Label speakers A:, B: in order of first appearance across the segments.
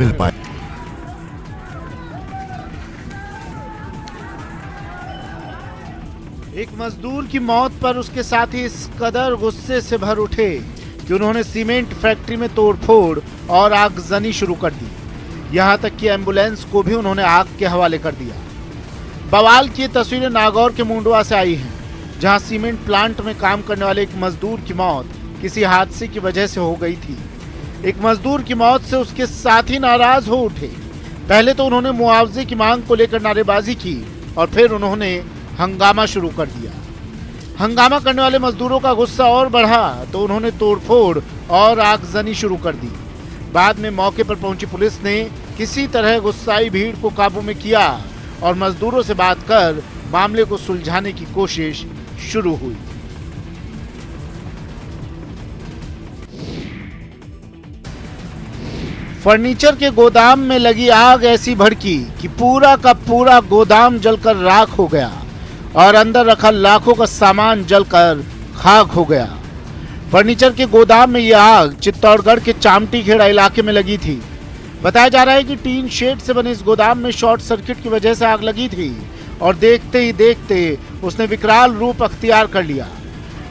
A: मिल पाए।
B: एक मजदूर की मौत पर उसके साथी इस कदर गुस्से से भर उठे कि उन्होंने सीमेंट फैक्ट्री में तोड़फोड़ और आगजनी शुरू कर दी। यहां तक कि एम्बुलेंस को भी उन्होंने आग के हवाले कर दिया। बवाल की तस्वीरें नागौर के मुंडवा से आई हैं, जहां सीमेंट प्लांट में काम करने वाले एक मजदूर की मौत किसी हादसे की वजह से हो गई थी। एक मजदूर की मौत से उसके साथी नाराज हो उठे। पहले तो उन्होंने मुआवजे की मांग को लेकर नारेबाजी की और फिर उन्होंने हंगामा शुरू कर दिया। हंगामा करने वाले मजदूरों का गुस्सा और बढ़ा तो उन्होंने तोड़फोड़ और आगजनी शुरू कर दी। बाद में मौके पर पहुंची पुलिस ने किसी तरह गुस्साई भीड़ को काबू में किया और मजदूरों से बात कर मामले को सुलझाने की कोशिश शुरू हुई। फर्नीचर के गोदाम में लगी आग ऐसी भड़की कि पूरा का पूरा गोदाम जलकर राख हो गया और अंदर रखा लाखों का सामान जलकर खाक हो गया। फर्नीचर के गोदाम में यह आग चित्तौड़गढ़ के चामटी खेड़ा इलाके में लगी थी। बताया जा रहा है कि टीन शेड से बने इस गोदाम में शॉर्ट सर्किट की वजह से आग लगी थी और देखते ही देखते उसने विकराल रूप अख्तियार कर लिया।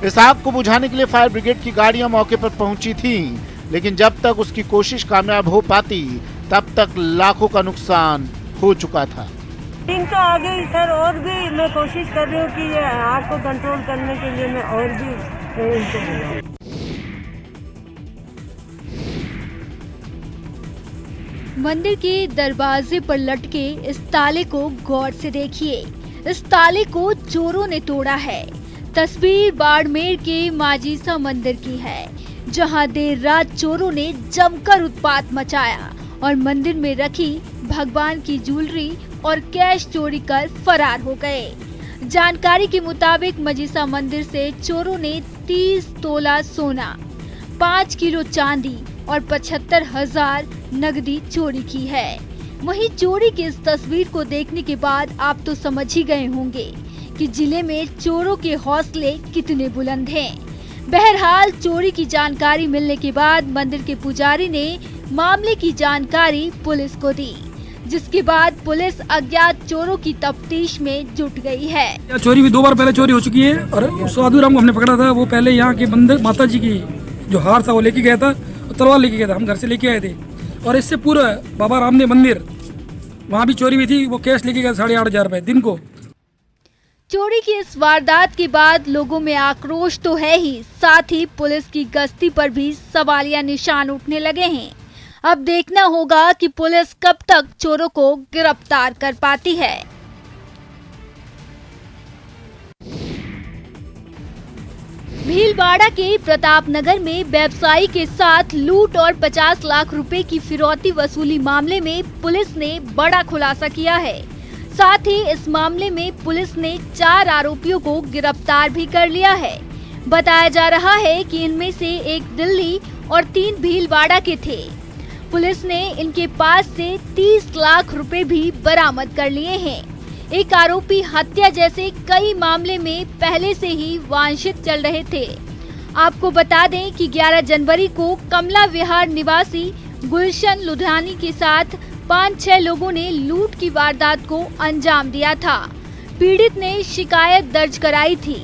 B: इस आग को बुझाने के लिए फायर ब्रिगेड की गाड़ियां मौके पर पहुंची थीं, लेकिन जब तक उसकी कोशिश कामयाब हो पाती तब तक लाखों का नुकसान हो चुका था।
C: टीम तो आ गई सर, और भी मैं कोशिश कर रही हूँ कि ये आग को कंट्रोल करने के लिए मैं और भी इनको बुलाऊं।
D: मंदिर के दरवाजे पर लटके इस ताले को गौर से देखिए। इस ताले को चोरों ने तोड़ा है। तस्वीर बाड़मेर के माजीसा मंदिर की है, जहां देर रात चोरों ने जमकर उत्पात मचाया और मंदिर में रखी भगवान की ज्वेलरी और कैश चोरी कर फरार हो गए। जानकारी के मुताबिक मजीसा मंदिर से चोरों ने 30 तोला सोना, 5 किलो चांदी और 75,000 नगदी चोरी की है। वहीं चोरी की इस तस्वीर को देखने के बाद आप तो समझ ही गए होंगे कि जिले में चोरों के हौसले कितने बुलंद हैं। बहरहाल चोरी की जानकारी मिलने के बाद मंदिर के पुजारी ने मामले की जानकारी पुलिस को दी, जिसके बाद पुलिस अज्ञात चोरों की तफ्तीश में जुट गई है।
E: चोरी भी 2 बार पहले चोरी हो चुकी है और उस साधु राम को हमने पकड़ा था। वो पहले यहाँ के मंदिर माता जी की जो हार था वो लेके गया था, तलवार लेके गया था, हम घर से लेके आए थे। और इससे पूरा बाबा रामदेव मंदिर वहाँ भी चोरी हुई थी। वो कैश लेके गया 8,500 रुपए दिन को।
D: चोरी की इस वारदात के बाद लोगों में आक्रोश तो है ही, साथ ही पुलिस की गश्ती पर भी सवालिया निशान उठने लगे हैं। अब देखना होगा कि पुलिस कब तक चोरों को गिरफ्तार कर पाती है। भीलवाड़ा के प्रतापनगर में व्यवसायी के साथ लूट और 50 लाख रुपए की फिरौती वसूली मामले में पुलिस ने बड़ा खुलासा किया है। साथ ही इस मामले में पुलिस ने 4 आरोपियों को गिरफ्तार भी कर लिया है। बताया जा रहा है कि इनमें से एक दिल्ली और 3 भीलवाड़ा के थे। पुलिस ने इनके पास से 30 लाख रुपए भी बरामद कर लिए हैं। एक आरोपी हत्या जैसे कई मामले में पहले से ही वांछित चल रहे थे। आपको बता दें कि 11 जनवरी को कमला विहार निवासी गुलशन लुधियानी के साथ 5-6 लोगों ने लूट की वारदात को अंजाम दिया था। पीड़ित ने शिकायत दर्ज कराई थी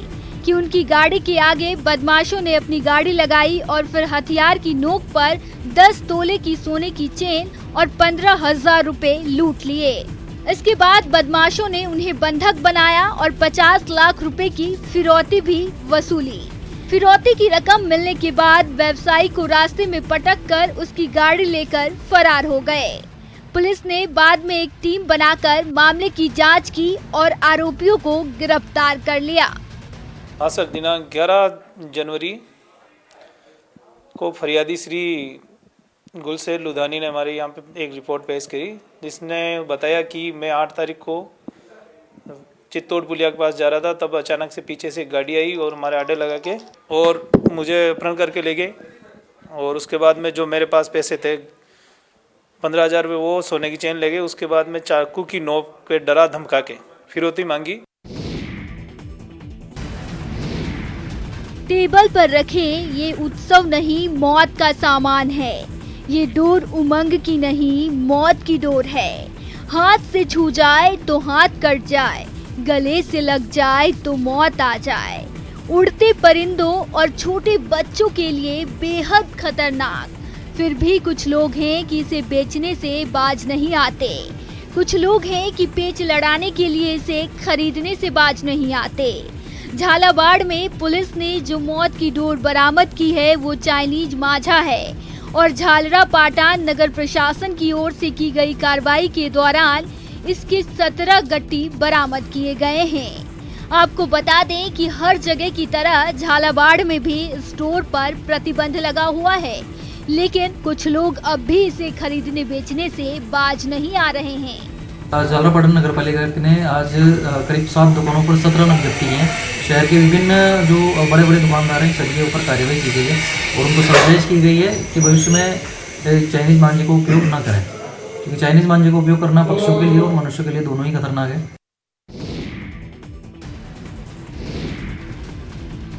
D: कि उनकी गाड़ी के आगे बदमाशों ने अपनी गाड़ी लगाई और फिर हथियार की नोक पर 10 तोले की सोने की चेन और 15,000 रुपए लूट लिए। इसके बाद बदमाशों ने उन्हें बंधक बनाया और 50 लाख रुपए की फिरौती भी वसूली। फिरौती की रकम मिलने के बाद व्यवसायी को रास्ते में पटक कर उसकी गाड़ी लेकर फरार हो गए। पुलिस ने बाद में एक टीम बनाकर मामले की जांच की और आरोपियों को गिरफ्तार कर लिया।
F: हाँ सर, दिनांक 11 जनवरी को फरियादी श्री गुलशेर लुधियानी ने हमारे यहाँ पे एक रिपोर्ट पेश करी, जिसने बताया कि मैं 8 तारीख को चित्तौड़ पुलिया के पास जा रहा था। तब अचानक से पीछे से एक गाड़ी आई और हमारे आड़े लगा के और मुझे अपहरण करके ले गए। और उसके बाद में जो मेरे पास पैसे थे 15,000 रुपये, वो सोने की चेन ले गए। उसके बाद में चाकू की नोक पे डरा धमका के फिरौती मांगी।
D: टेबल पर रखे ये उत्सव नहीं, मौत का सामान है। ये डोर उमंग की नहीं, मौत की डोर है। हाथ से छू जाए तो हाथ कट जाए, गले से लग जाए तो मौत आ जाए। उड़ते परिंदों और छोटे बच्चों के लिए बेहद खतरनाक। फिर भी कुछ लोग हैं कि इसे बेचने से बाज नहीं आते। कुछ लोग हैं कि पेच लड़ाने के लिए इसे खरीदने से बाज नहीं आते। झालावाड़ में पुलिस ने जो मौत की डोर बरामद की है वो चाइनीज माझा है और झालरा पाटन नगर प्रशासन की ओर से की गई कार्रवाई के दौरान इसके 17 गट्टी बरामद किए गए हैं। आपको बता दें कि हर जगह की तरह झालावाड़ में भी स्टोर पर प्रतिबंध लगा हुआ है, लेकिन कुछ लोग अब भी इसे खरीदने बेचने से बाज नहीं आ रहे हैं।
A: झालरा पाटन नगर पालिका ने आज करीब 7 दुकानों पर 17 नग जब्ती हैं। शहर के विभिन्न जो बड़े बड़े दुकानदार हैं सभी के ऊपर कार्रवाई की गई है और उनको समझाइश की गई है कि भविष्य में चाइनीज मांझे को उपयोग न करें, क्योंकि चाइनीज मांझे को उपयोग करना पक्षियों के लिए और मनुष्य के लिए दोनों ही खतरनाक है।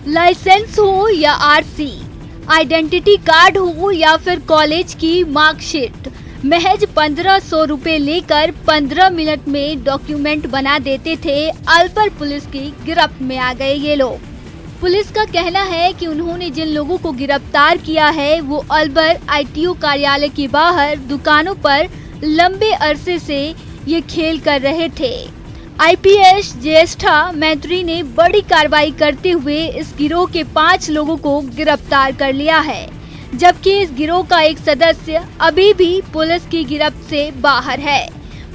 D: लाइसेंस हो या आरसी, आइडेंटिटी कार्ड हो या फिर कॉलेज की मार्कशीट, महज 1500 रुपए लेकर 15 मिनट में डॉक्यूमेंट बना देते थे। अलवर पुलिस की गिरफ्त में आ गए ये लोग। पुलिस का कहना है कि उन्होंने जिन लोगों को गिरफ्तार किया है वो अलवर ITO कार्यालय के बाहर दुकानों पर लंबे अरसे से ये खेल कर रहे थे। IPS ज्येष्ठा मैत्री ने बड़ी कार्रवाई करते हुए इस गिरोह के 5 लोगों को गिरफ्तार कर लिया है, जबकि इस गिरोह का एक सदस्य अभी भी पुलिस की गिरफ्त से बाहर है।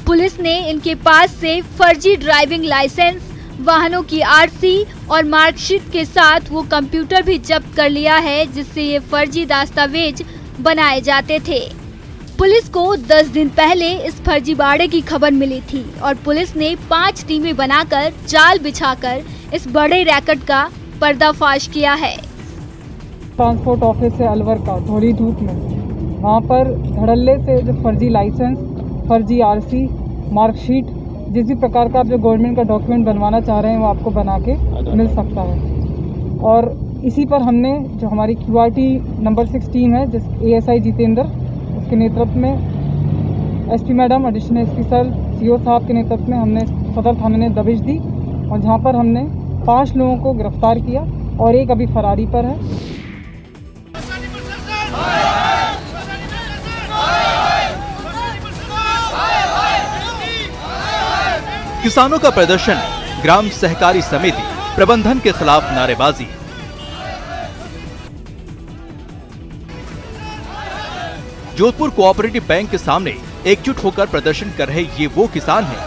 D: पुलिस ने इनके पास से फर्जी ड्राइविंग लाइसेंस, वाहनों की RC और मार्कशीट के साथ वो कंप्यूटर भी जब्त कर लिया है जिससे ये फर्जी दस्तावेज बनाए जाते थे। पुलिस को 10 दिन पहले इस फर्जीवाड़े की खबर मिली थी और पुलिस ने 5 टीमें बनाकर जाल बिछाकर इस बड़े रैकेट का पर्दाफाश किया है।
G: ट्रांसपोर्ट ऑफिस है अलवर का, थोड़ी धूप में, वहाँ पर धड़ल्ले से जो फर्जी लाइसेंस, फर्जी RC, मार्कशीट, जिस भी प्रकार का आप जो गवर्नमेंट का डॉक्यूमेंट बनवाना चाह रहे हैं वो आपको बना के मिल सकता है। और इसी पर हमने जो हमारी QRT नंबर 16 है, जिस ASI जितेंद्र के नेतृत्व में SP madam, additional SP sir, CO साहब के नेतृत्व में हमने सदर थाने ने दबिश दी और जहां पर हमने 5 लोगों को गिरफ्तार किया और एक अभी फरारी पर है।
H: किसानों का प्रदर्शन, ग्राम सहकारी समिति प्रबंधन के खिलाफ नारेबाजी। जोधपुर कोऑपरेटिव बैंक के सामने एकजुट होकर प्रदर्शन कर रहे ये वो किसान हैं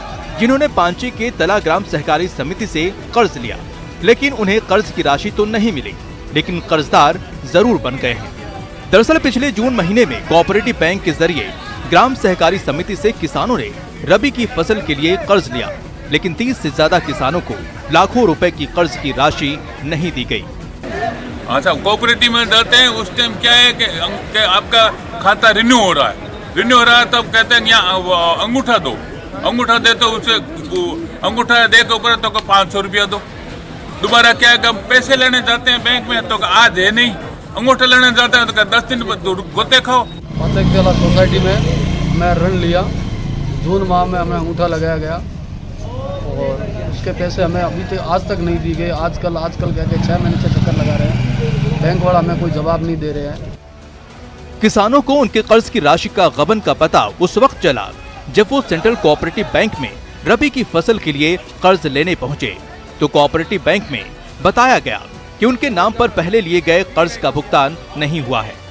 H: जिन्होंने पांची के तला ग्राम सहकारी समिति से कर्ज लिया, लेकिन उन्हें कर्ज की राशि तो नहीं मिली, लेकिन कर्जदार जरूर बन गए हैं। दरअसल पिछले जून महीने में कोऑपरेटिव बैंक के जरिए ग्राम सहकारी समिति से किसानों ने रबी की फसल के लिए कर्ज लिया, लेकिन 30 से ज्यादा किसानों को लाखों रुपए की कर्ज की राशि नहीं दी गई।
I: अच्छा, कोऑपरेटिव में जाते हैं उस टाइम क्या है कि आपका खाता रिन्यू हो रहा है, तब कहते हैं यहाँ अंगूठा दो, अंगूठा दे तो उसे अंगूठा दे के ऊपर तो 500 रुपया दो। दोबारा क्या है, पैसे लेने जाते हैं बैंक में तो आज है नहीं, अंगूठा लेने जाते हैं तो 10 दिन गोते खाओ।
J: सोसाइटी में मैं ऋण लिया, जून माह में हमें अंगूठा लगाया गया और उसके पैसे हमें अभी तक आज तक नहीं दी गई। आजकल कह के 6 महीने से चक्कर लगा रहे हैं, बैंक वाला हमें कोई जवाब नहीं दे रहे हैं।
H: किसानों को उनके कर्ज की राशि का गबन का पता उस वक्त चला जब वो सेंट्रल कोऑपरेटिव बैंक में रबी की फसल के लिए कर्ज लेने पहुंचे, तो कोऑपरेटिव बैंक में बताया गया कि उनके नाम पर पहले लिए गए कर्ज का भुगतान नहीं हुआ है।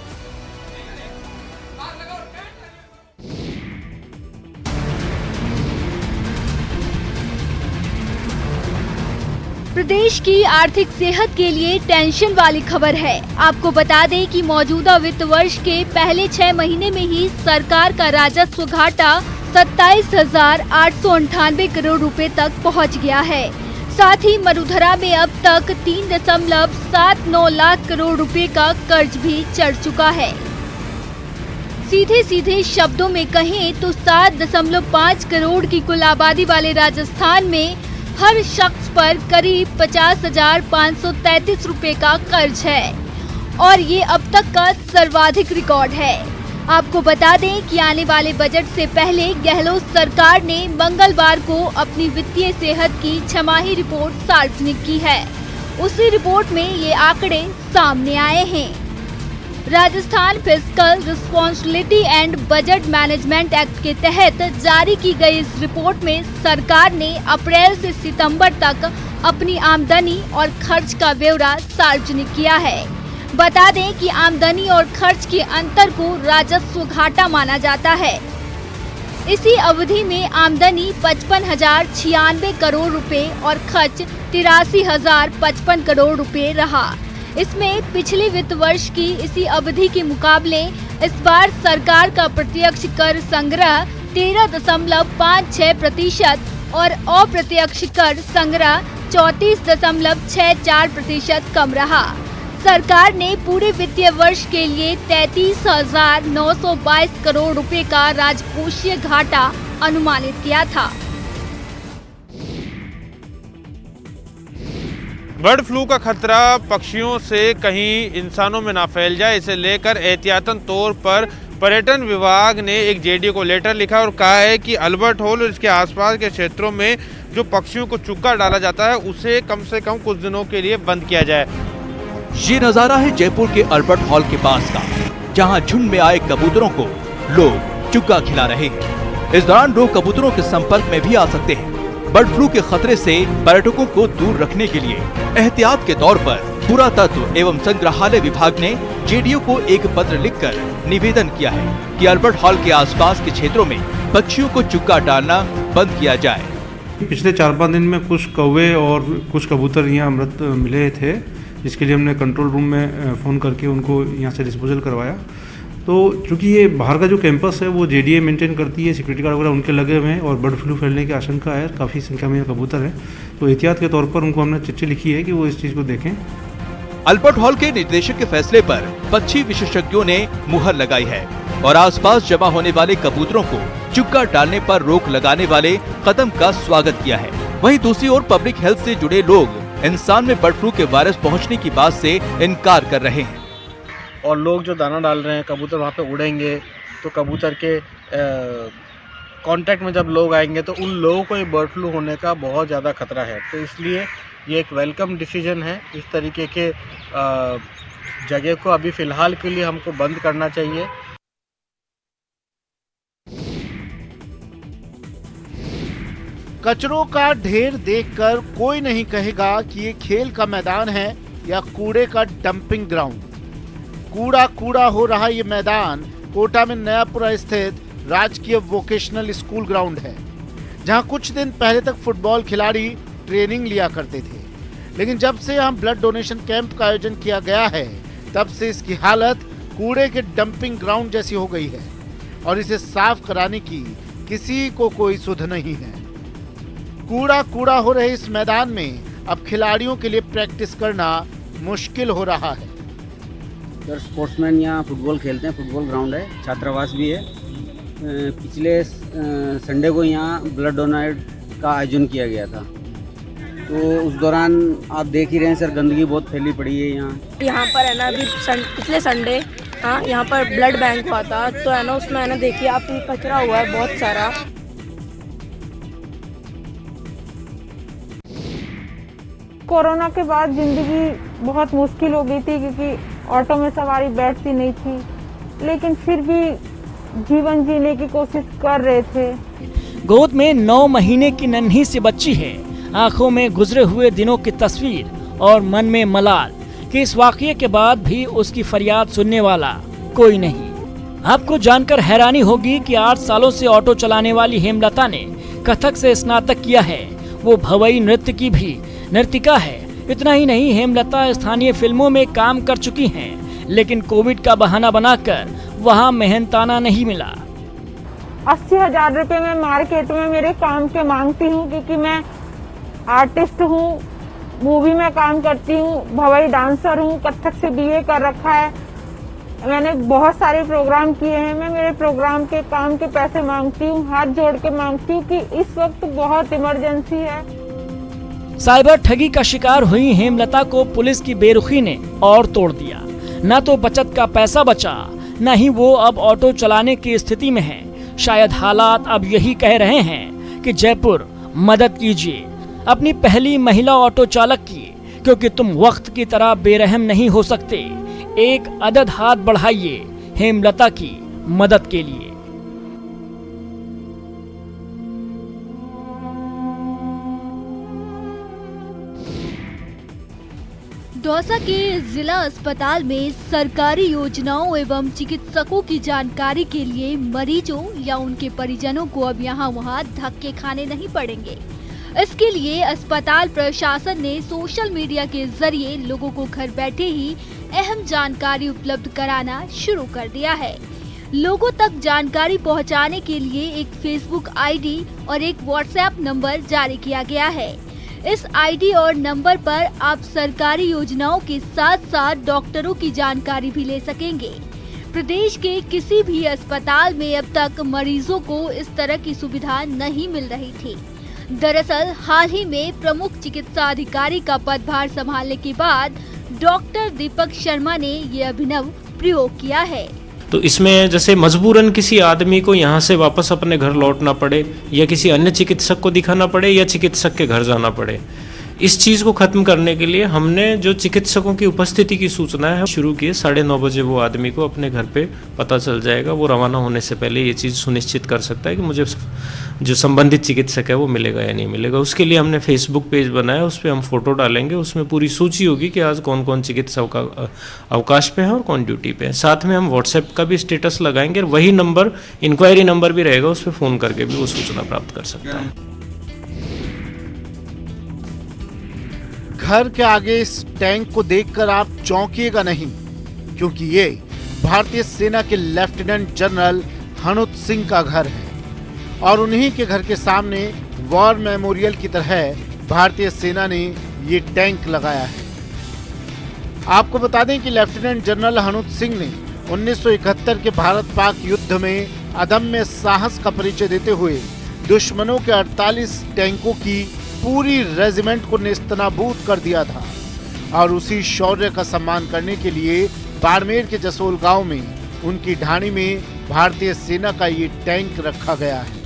D: प्रदेश की आर्थिक सेहत के लिए टेंशन वाली खबर है। आपको बता दें कि मौजूदा वित्त वर्ष के पहले 6 महीने में ही सरकार का राजस्व घाटा 27,898 करोड़ रुपए तक पहुंच गया है। साथ ही मरुधरा में अब तक 3.79 लाख करोड़ रुपए का कर्ज भी चढ़ चुका है। सीधे शब्दों में कहें तो 7.5 करोड़ की कुल आबादी वाले राजस्थान में हर शख्स पर करीब 50,533 रुपए का कर्ज है और ये अब तक का सर्वाधिक रिकॉर्ड है। आपको बता दें कि आने वाले बजट से पहले गहलोत सरकार ने मंगलवार को अपनी वित्तीय सेहत की छमाही रिपोर्ट सार्वजनिक की है। उसी रिपोर्ट में ये आंकड़े सामने आए हैं। Rajasthan fiscal responsibility and budget management act के तहत जारी की गई इस रिपोर्ट में सरकार ने अप्रैल से सितंबर तक अपनी आमदनी और खर्च का ब्यौरा सार्वजनिक किया है। बता दें कि आमदनी और खर्च के अंतर को राजस्व घाटा माना जाता है। इसी अवधि में आमदनी 55,096 करोड़ रुपए और खर्च 83,055 करोड़ रुपए रहा। इसमें पिछले वित्त वर्ष की इसी अवधि के मुकाबले इस बार सरकार का प्रत्यक्ष कर संग्रह 13.56% और अप्रत्यक्ष कर संग्रह 34.64% कम रहा। सरकार ने पूरे वित्तीय वर्ष के लिए 33,922 करोड़ रुपए का राजकोषीय घाटा अनुमानित किया था।
K: बर्ड फ्लू का खतरा पक्षियों से कहीं इंसानों में ना फैल जाए, इसे लेकर एहतियातन तौर पर पर्यटन विभाग ने एक जेडीओ को लेटर लिखा और कहा है कि अल्बर्ट हॉल और इसके आसपास के क्षेत्रों में जो पक्षियों को चुग्गा डाला जाता है उसे कम से कम कुछ दिनों के लिए बंद किया जाए।
H: ये नजारा है जयपुर के अल्बर्ट हॉल के पास का, जहां झुंड में आए कबूतरों को लोग चुग्गा खिला रहे हैं। इस दौरान लोग कबूतरों के संपर्क में भी आ सकते हैं। बर्ड फ्लू के खतरे से पर्यटकों को दूर रखने के लिए एहतियात के तौर पर पुरातत्व एवं संग्रहालय विभाग ने जेडीओ को एक पत्र लिखकर निवेदन किया है कि अल्बर्ट हॉल के आसपास के क्षेत्रों में पक्षियों को चुग्गा डालना बंद किया जाए।
L: पिछले 4-5 दिन में कुछ कौवे और कुछ कबूतर यहाँ मृत मिले थे, जिसके लिए हमने कंट्रोल रूम में फ़ोन करके उनको यहाँ से डिस्पोजल करवाया। तो चूँकि ये बाहर का जो कैंपस है वो जेडीए मेंटेन करती है, सिक्योरिटी गार्ड वगैरह उनके लगे हुए हैं और बर्ड फ्लू फैलने की आशंका है, काफ़ी संख्या में कबूतर है। तो एहतियात के तौर पर उनको हमने चिट्ठी लिखी है कि वो इस चीज़ को देखें।
H: अल्बर्ट हॉल के निदेशक के फैसले पर पक्षी विशेषज्ञों ने मुहर लगाई है और आसपास जमा होने वाले कबूतरों को चुग्गा डालने पर रोक लगाने वाले कदम का स्वागत किया है। वहीं दूसरी ओर पब्लिक हेल्थ से जुड़े लोग इंसान में बर्ड फ्लू के वायरस पहुंचने की बात से इनकार कर रहे हैं।
M: और लोग जो दाना डाल रहे हैं, कबूतर वहाँ पे उड़ेंगे तो कबूतर के कांटेक्ट में जब लोग आएंगे तो उन लोगों को ये बर्ड फ्लू होने का बहुत ज़्यादा खतरा है। तो इसलिए ये एक वेलकम डिसीजन है। इस तरीके के जगह को अभी फ़िलहाल के लिए हमको बंद करना चाहिए।
B: कचरों का ढेर देखकर कोई नहीं कहेगा कि ये खेल का मैदान है या कूड़े का डंपिंग ग्राउंड। कूड़ा कूड़ा हो रहा ये मैदान कोटा में नयापुरा स्थित राजकीय वोकेशनल स्कूल ग्राउंड है, जहां कुछ दिन पहले तक फुटबॉल खिलाड़ी ट्रेनिंग लिया करते थे। लेकिन जब से यहाँ ब्लड डोनेशन कैंप का आयोजन किया गया है, तब से इसकी हालत कूड़े के डंपिंग ग्राउंड जैसी हो गई है और इसे साफ कराने की किसी को कोई सुध नहीं है। कूड़ा कूड़ा हो रहे इस मैदान में अब खिलाड़ियों के लिए प्रैक्टिस करना मुश्किल हो रहा है।
N: सर, स्पोर्ट्समैन यहाँ फुटबॉल खेलते हैं, फुटबॉल ग्राउंड है, छात्रावास भी है। पिछले संडे को यहाँ ब्लड डोनेट का आयोजन किया गया था, तो उस दौरान आप देख ही रहे हैं सर, गंदगी बहुत फैली पड़ी है यहाँ
O: पर है ना। अभी पिछले संडे यहाँ पर ब्लड बैंक हुआ था, तो है ना उसमें है ना देखिए आप कचरा हुआ है बहुत सारा।
G: कोरोना के बाद ज़िंदगी बहुत मुश्किल हो गई थी, क्योंकि ऑटो में सवारी बैठती नहीं थी, लेकिन फिर भी जीवन जीने की कोशिश कर रहे थे।
P: गोद में 9 महीने की नन्ही सी बच्ची है, आंखों में गुजरे हुए दिनों की तस्वीर और मन में मलाल कि इस वाकये के बाद भी उसकी फरियाद सुनने वाला कोई नहीं। आपको जानकर हैरानी होगी कि 8 सालों से ऑटो चलाने वाली हेमलता ने कथक से स्नातक किया है। वो भवई नृत्य की भी नर्तिका है। इतना ही नहीं, हेमलता स्थानीय फिल्मों में काम कर चुकी हैं, लेकिन कोविड का बहाना बनाकर वहां मेहनताना नहीं मिला।
G: 80,000 रुपए मैं मार्केट में मेरे काम के मांगती हूँ, क्योंकि मैं आर्टिस्ट हूँ, मूवी में काम करती हूँ, भवई डांसर हूँ, कथक से बीए कर रखा है, मैंने बहुत सारे प्रोग्राम किए हैं। मैं मेरे प्रोग्राम के काम के पैसे मांगती हूँ, हाथ जोड़ के मांगती हूँ कि इस वक्त बहुत इमरजेंसी है।
P: साइबर ठगी का शिकार हुई हेमलता को पुलिस की बेरुखी ने और तोड़ दिया। न तो बचत का पैसा बचा, न ही वो अब ऑटो चलाने की स्थिति में हैं। शायद हालात अब यही कह रहे हैं कि जयपुर मदद कीजिए अपनी पहली महिला ऑटो चालक की, क्योंकि तुम वक्त की तरह बेरहम नहीं हो सकते। एक अदद हाथ बढ़ाइए हेमलता की मदद के लिए।
D: दौसा के जिला अस्पताल में सरकारी योजनाओं एवं चिकित्सकों की जानकारी के लिए मरीजों या उनके परिजनों को अब यहाँ-वहाँ धक्के खाने नहीं पड़ेंगे। इसके लिए अस्पताल प्रशासन ने सोशल मीडिया के जरिए लोगों को घर बैठे ही अहम जानकारी उपलब्ध कराना शुरू कर दिया है। लोगों तक जानकारी पहुंचाने के लिए एक फेसबुक आईडी और एक व्हाट्सएप नंबर जारी किया गया है। इस आईडी और नंबर पर आप सरकारी योजनाओं के साथ साथ डॉक्टरों की जानकारी भी ले सकेंगे। प्रदेश के किसी भी अस्पताल में अब तक मरीजों को इस तरह की सुविधा नहीं मिल रही थी। दरअसल हाल ही में प्रमुख चिकित्सा अधिकारी का पदभार संभालने के बाद डॉक्टर दीपक शर्मा ने ये अभिनव प्रयोग किया है।
Q: तो इसमें जैसे मजबूरन किसी आदमी को यहाँ से वापस अपने घर लौटना पड़े या किसी अन्य चिकित्सक को दिखाना पड़े या चिकित्सक के घर जाना पड़े, इस चीज़ को ख़त्म करने के लिए हमने जो चिकित्सकों की उपस्थिति की सूचना है शुरू की। 9:30 बजे वो आदमी को अपने घर पे पता चल जाएगा। वो रवाना होने से पहले ये चीज़ सुनिश्चित कर सकता है कि मुझे जो संबंधित चिकित्सक है वो मिलेगा या नहीं मिलेगा। उसके लिए हमने फेसबुक पेज बनाया, उस पर हम फोटो डालेंगे, उसमें पूरी सूची होगी कि आज कौन कौन चिकित्सक का अवकाश पे है और कौन ड्यूटी पे है। साथ में हम व्हाट्सएप का भी स्टेटस लगाएंगे और वही नंबर इंक्वायरी नंबर भी रहेगा, उस पर फ़ोन करके भी वो सूचना प्राप्त कर सकता है।
B: घर के आगे इस टैंक को देखकर आप चौंकिएगा नहीं, क्योंकि ये भारतीय सेना के लेफ्टिनेंट जनरल हनुत सिंह का घर है और उन्हीं के घर के सामने वॉर मेमोरियल की तरह भारतीय सेना ने ये टैंक लगाया है। आपको बता दें कि लेफ्टिनेंट जनरल हनुत सिंह ने 1971 के भारत पाक युद्ध में अदम्य साहस का परिचय देते हुए दुश्मनों के 48 टैंकों की पूरी रेजिमेंट को नेस्तनाबूद कर दिया था और उसी शौर्य का सम्मान करने के लिए बाड़मेर के जसोल गांव में उनकी ढाणी में भारतीय सेना का ये टैंक रखा गया है।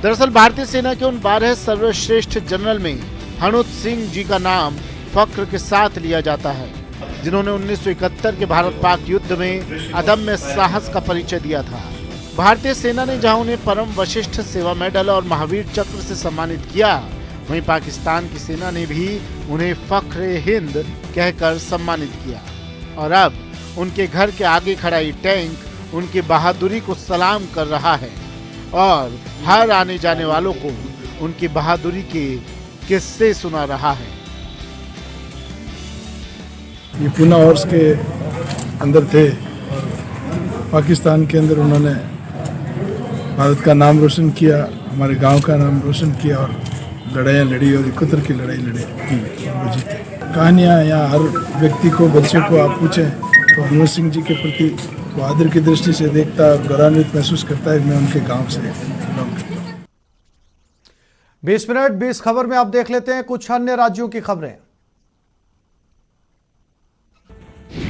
B: दरअसल भारतीय सेना के उन 12 सर्वश्रेष्ठ जनरल में हनुत सिंह जी का नाम फख्र के साथ लिया जाता है, जिन्होंने 1971 के भारत पाक युद्ध में अदम्य साहस का परिचय दिया था। भारतीय सेना ने जहां उन्हें परम वशिष्ठ सेवा मेडल और महावीर चक्र से सम्मानित किया, वहीं पाकिस्तान की सेना ने भी उन्हें फख्र हिंद कहकर सम्मानित किया। और अब उनके घर के आगे खड़ा ये टैंक उनकी बहादुरी को सलाम कर रहा है और हर आने जाने वालों को उनकी बहादुरी के किस्से सुना रहा है।
R: ये पूना हॉर्स के अंदर थे, पाकिस्तान के अंदर उन्होंने भारत का नाम रोशन किया, हमारे गांव का नाम रोशन किया और लड़ाइयाँ लड़ी और 71 की लड़ाई लड़ी की वो जीते। कहानियाँ यहाँ हर व्यक्ति को, बच्चे को आप पूछें तो हनुत सिंह जी के प्रति वो आदर की दृष्टि से देखता है और गौरवान्वित महसूस करता है। मैं उनके गाँव से बिलोंग करता हूँ।
S: 20 मिनट 20 खबर में आप देख लेते हैं कुछ अन्य राज्यों की खबरें।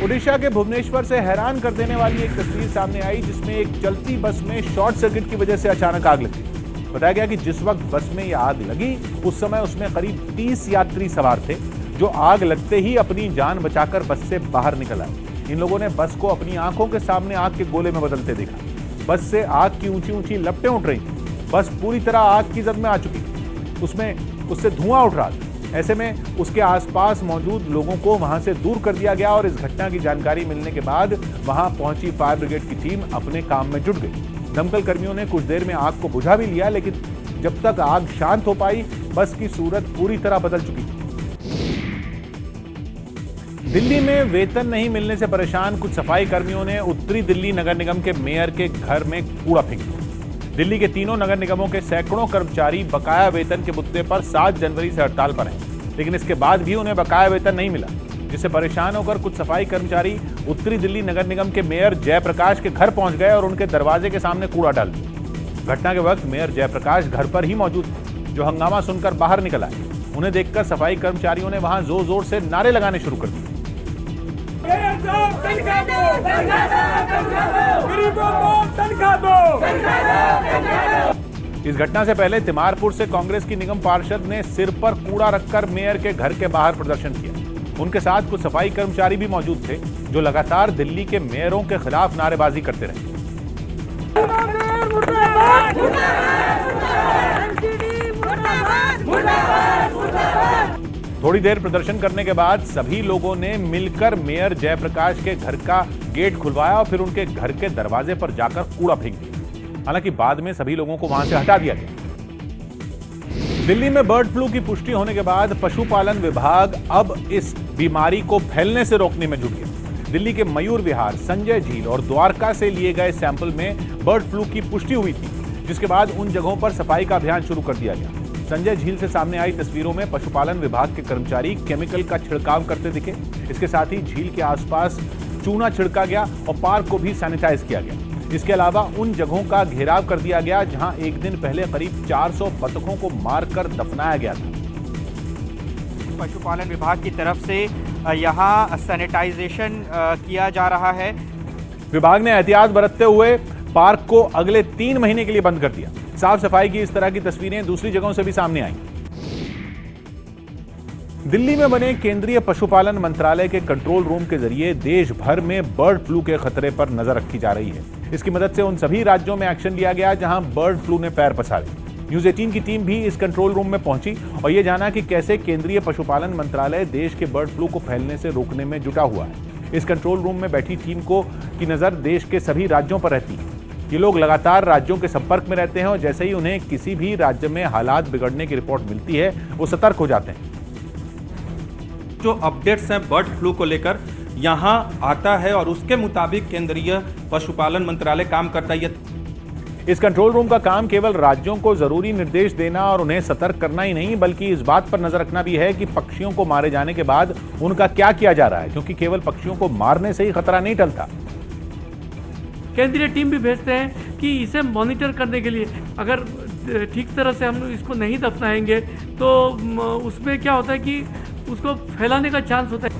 T: ओडिशा के भुवनेश्वर से हैरान कर देने वाली एक तस्वीर सामने आई, जिसमें एक चलती बस में शॉर्ट सर्किट की वजह से अचानक आग लगी। बताया गया कि जिस वक्त बस में यह आग लगी उस समय उसमें करीब 30 यात्री सवार थे, जो आग लगते ही अपनी जान बचाकर बस से बाहर निकल आए। इन लोगों ने बस को अपनी आंखों के सामने आग के गोले में बदलते देखा। बस से आग की ऊंची ऊंची लपटें उठ रही थी। बस पूरी तरह आग की जद में आ चुकी थी, उससे धुआं उठ रहा था। ऐसे में उसके आसपास मौजूद लोगों को वहां से दूर कर दिया गया और इस घटना की जानकारी मिलने के बाद वहां पहुंची फायर ब्रिगेड की टीम अपने काम में जुट गई। दमकल कर्मियों ने कुछ देर में आग को बुझा भी लिया, लेकिन जब तक आग शांत हो पाई बस की सूरत पूरी तरह बदल चुकी थी। दिल्ली में वेतन नहीं मिलने से परेशान कुछ सफाई कर्मियों ने उत्तरी दिल्ली नगर निगम के मेयर के घर में कूड़ा फेंक दिया। दिल्ली के तीनों नगर निगमों के सैकड़ों कर्मचारी बकाया वेतन के मुद्दे पर 7 जनवरी से हड़ताल पर हैं, लेकिन इसके बाद भी उन्हें बकाया वेतन नहीं मिला, जिससे परेशान होकर कुछ सफाई कर्मचारी उत्तरी दिल्ली नगर निगम के मेयर जयप्रकाश के घर पहुंच गए और उनके दरवाजे के सामने कूड़ा डाल दिया। घटना के वक्त मेयर जयप्रकाश घर पर ही मौजूद थे, जो हंगामा सुनकर बाहर निकल आए। उन्हें देखकर सफाई कर्मचारियों ने वहां जोर जोर से नारे लगाने शुरू कर दिए। इस घटना से पहले तिमारपुर से कांग्रेस की निगम पार्षद ने सिर पर कूड़ा रखकर मेयर के घर के बाहर प्रदर्शन किया। उनके साथ कुछ सफाई कर्मचारी भी मौजूद थे जो लगातार दिल्ली के मेयरों के खिलाफ नारेबाजी करते रहे। थोड़ी देर प्रदर्शन करने के बाद सभी लोगों ने मिलकर मेयर जयप्रकाश के घर का गेट खुलवाया और फिर उनके घर के दरवाजे पर जाकर कूड़ा फेंक दिया। हालांकि बाद में सभी लोगों को वहां से हटा दिया गया। दिल्ली में बर्ड फ्लू की पुष्टि होने के बाद पशुपालन विभाग अब इस बीमारी को फैलने से रोकने में जुट गया। दिल्ली के मयूर विहार, संजय झील और द्वारका से लिए गए सैंपल में बर्ड फ्लू की पुष्टि हुई थी, जिसके बाद उन जगहों पर सफाई का अभियान शुरू कर दिया गया। संजय झील से सामने आई तस्वीरों में पशुपालन विभाग के कर्मचारी केमिकल का छिड़काव करते दिखे। इसके साथ ही झील के आसपास चूना छिड़का गया और पार्क को भी सैनिटाइज किया गया। इसके अलावा उन जगहों का घेराव कर दिया गया जहां एक दिन पहले करीब 400 बतखों को मारकर दफनाया गया था।
U: पशुपालन विभाग की तरफ से यहां सैनिटाइजेशन किया जा रहा है।
T: विभाग ने एहतियात बरतते हुए पार्क को अगले 3 महीने के लिए बंद कर दिया। साफ सफाई की इस तरह की तस्वीरें दूसरी जगहों से भी सामने आई। दिल्ली में बने केंद्रीय पशुपालन मंत्रालय के कंट्रोल रूम के जरिए देश भर में बर्ड फ्लू के खतरे पर नजर रखी जा रही है। इसकी मदद से उन सभी राज्यों में एक्शन लिया गया जहां बर्ड फ्लू ने पैर पसारे। न्यूज 18 की टीम भी इस कंट्रोल रूम में पहुंची और ये जाना कि कैसे केंद्रीय पशुपालन मंत्रालय देश के बर्ड फ्लू को फैलने से रोकने में जुटा हुआ है। इस कंट्रोल रूम में बैठी टीम की नजर देश के सभी राज्यों पर रहती है। ये लोग लगातार राज्यों के संपर्क में रहते हैं और जैसे ही उन्हें किसी भी राज्य में हालात बिगड़ने की रिपोर्ट मिलती है वो सतर्क हो जाते हैं।
V: जो अपडेट्स हैं बर्ड फ्लू को लेकर यहाँ आता है और उसके मुताबिक केंद्रीय पशुपालन मंत्रालय काम करता है।
T: इस कंट्रोल रूम का काम केवल राज्यों को जरूरी निर्देश देना और उन्हें सतर्क करना ही नहीं, बल्कि इस बात पर नजर रखना भी है कि पक्षियों को मारे जाने के बाद उनका क्या किया जा रहा है, क्योंकि केवल पक्षियों को मारने से ही खतरा नहीं टलता।
W: केंद्रीय टीम भी भेजते हैं कि इसे मॉनिटर करने के लिए अगर ठीक तरह से हम इसको नहीं दफनाएंगे तो उसमें क्या होता है कि उसको फैलाने का चांस होता है।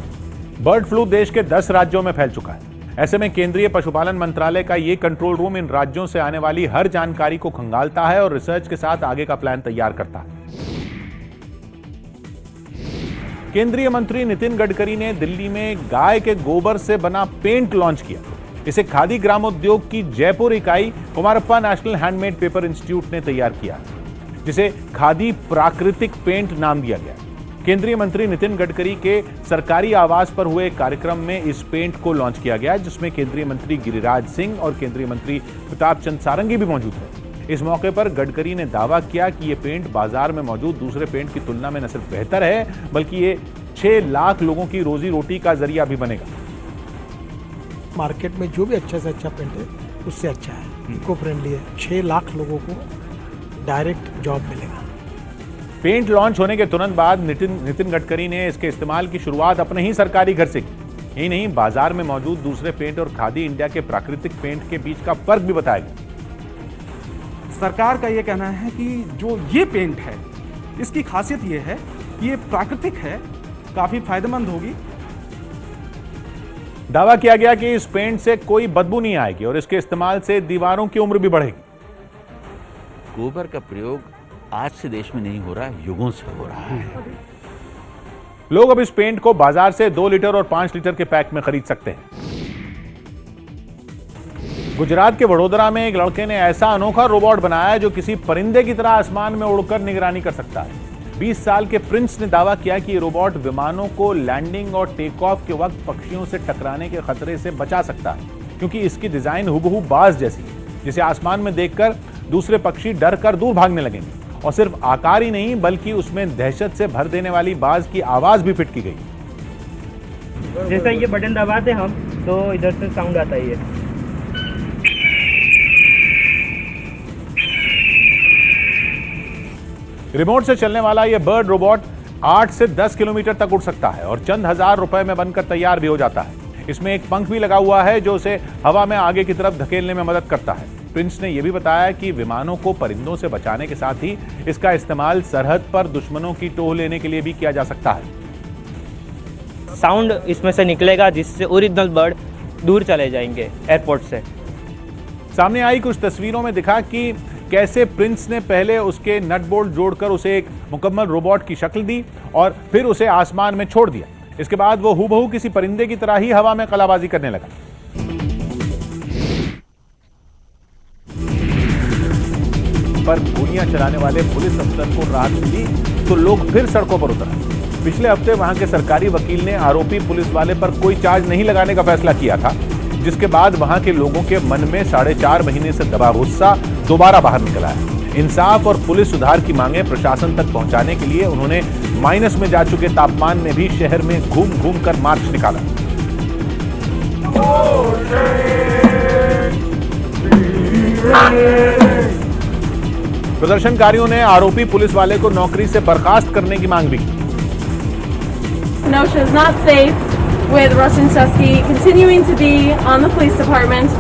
T: बर्ड फ्लू देश के 10 राज्यों में फैल चुका है। ऐसे में केंद्रीय पशुपालन मंत्रालय का ये कंट्रोल रूम इन राज्यों से आने वाली हर जानकारी को खंगालता है और रिसर्च के साथ आगे का प्लान तैयार करता है। केंद्रीय मंत्री नितिन गडकरी ने दिल्ली में गाय के गोबर से बना पेंट लॉन्च किया। इसे खादी ग्रामोद्योग की जयपुर इकाई Kumarappa national handmade paper institute ने तैयार किया, जिसे खादी प्राकृतिक पेंट नाम दिया गया। केंद्रीय मंत्री नितिन गडकरी के सरकारी आवास पर हुए कार्यक्रम में इस पेंट को लॉन्च किया गया, जिसमें केंद्रीय मंत्री गिरिराज सिंह और केंद्रीय मंत्री प्रताप चंद सारंगी भी मौजूद थे। इस मौके पर गडकरी ने दावा किया कि ये पेंट बाजार में मौजूद दूसरे पेंट की तुलना में न सिर्फ बेहतर है, बल्कि ये 6 लाख लोगों की रोजी रोटी का जरिया भी बनेगा।
X: मार्केट में जो भी अच्छा से अच्छा पेंट है उससे अच्छा है, इको फ्रेंडली है। 6 लाख लोगों को डायरेक्ट जॉब मिलेगा।
T: पेंट लॉन्च होने के तुरंत बाद नितिन गडकरी ने इसके इस्तेमाल की शुरुआत अपने ही सरकारी घर से की। यही नहीं, बाजार में मौजूद दूसरे पेंट और खादी इंडिया के प्राकृतिक पेंट के बीच का फर्क भी बताया गया।
V: सरकार का यह कहना है कि जो ये पेंट है इसकी खासियत ये है कि ये प्राकृतिक है, काफी फायदेमंद होगी।
T: दावा किया गया कि इस पेंट से कोई बदबू नहीं आएगी और इसके इस्तेमाल से दीवारों की उम्र भी बढ़ेगी।
Y: गोबर का प्रयोग आज से देश में नहीं हो रहा है, युगों से हो रहा है।
T: लोग अब इस पेंट को बाजार से 2 लीटर और 5 लीटर के पैक में खरीद सकते हैं। गुजरात के वडोदरा में एक लड़के ने ऐसा अनोखा रोबोट बनाया जो किसी परिंदे की तरह आसमान में उड़कर निगरानी कर सकता है। 20 साल के प्रिंस ने दावा किया कि ये रोबोट विमानों को लैंडिंग और टेक ऑफ के वक्त पक्षियों से टकराने के खतरे से बचा सकता है, क्योंकि इसकी डिजाइन हुबहू बाज जैसी है, जिसे आसमान में देखकर दूसरे पक्षी डर कर दूर भागने लगेंगे। और सिर्फ आकार ही नहीं, बल्कि उसमें दहशत से भर देने वाली बाज की आवाज भी फिट की गई।
Z: जैसा ये बटन दबाते हम तो इधर से साउंड आता है।
T: रिमोट से चलने वाला यह बर्ड रोबोट 8 से 10 किलोमीटर तक उड़ सकता है और चंद हजार रुपए में बनकर तैयार भी हो जाता है। इसमें एक पंख भी लगा हुआ है जो उसे हवा में आगे की तरफ धकेलने में मदद करता है। प्रिंस ने यह भी बताया कि विमानों को परिंदों से बचाने के साथ ही इसका इस्तेमाल सरहद पर दुश्मनों की टोह लेने के लिए भी किया जा सकता है।
Z: साउंड इसमें से निकलेगा जिससे ओरिजिनल बर्ड दूर चले जाएंगे एयरपोर्ट से।
T: सामने आई कुछ तस्वीरों में दिखा कि कैसे प्रिंस ने पहले उसके नट बोल्ट जोड़कर उसे एक मुकम्मल रोबोट की शक्ल दी और फिर उसे आसमान में छोड़ दिया। इसके बाद वो हूबहू किसी परिंदे की तरह ही हवा में कलाबाजी करने लगा। पर गोलियां चलाने वाले पुलिस अफसर को राहत मिली तो लोग फिर सड़कों पर उतर आए। पिछले हफ्ते वहां के सरकारी वकील ने आरोपी पुलिस वाले पर कोई चार्ज नहीं लगाने का फैसला किया था, जिसके बाद वहां के लोगों के मन में 4.5 महीने से दबा गुस्सा दोबारा बाहर निकला है। इंसाफ और पुलिस सुधार की मांगे प्रशासन तक पहुंचाने के लिए उन्होंने माइनस में जा चुके तापमान में भी शहर में घूम घूम कर मार्च निकाला। प्रदर्शनकारियों ने आरोपी पुलिस वाले को नौकरी से बर्खास्त करने की मांग भी की।
A: Kenosha is not safe with Russian Chesky continuing to be on the police department.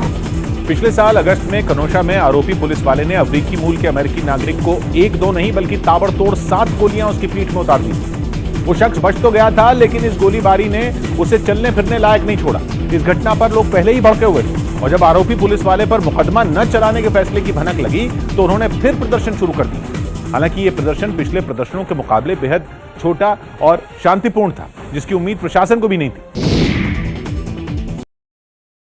T: पिछले साल अगस्त में कनोशा में आरोपी पुलिस वाले ने अफ्रीकी मूल के अमेरिकी नागरिक को 1-2 नहीं बल्कि ताबड़तोड़ 7 गोलियां उसकी पीठ में उतार दी। वो शख्स बच तो गया था, लेकिन इस गोलीबारी ने उसे चलने फिरने लायक नहीं छोड़ा। इस घटना पर लोग पहले ही भड़के हुए थे और जब आरोपी पुलिस वाले पर मुकदमा न चलाने के फैसले की भनक लगी तो उन्होंने फिर प्रदर्शन शुरू कर दिया। हालांकि ये प्रदर्शन पिछले प्रदर्शनों के मुकाबले बेहद छोटा और शांतिपूर्ण था, जिसकी उम्मीद प्रशासन को भी नहीं थी।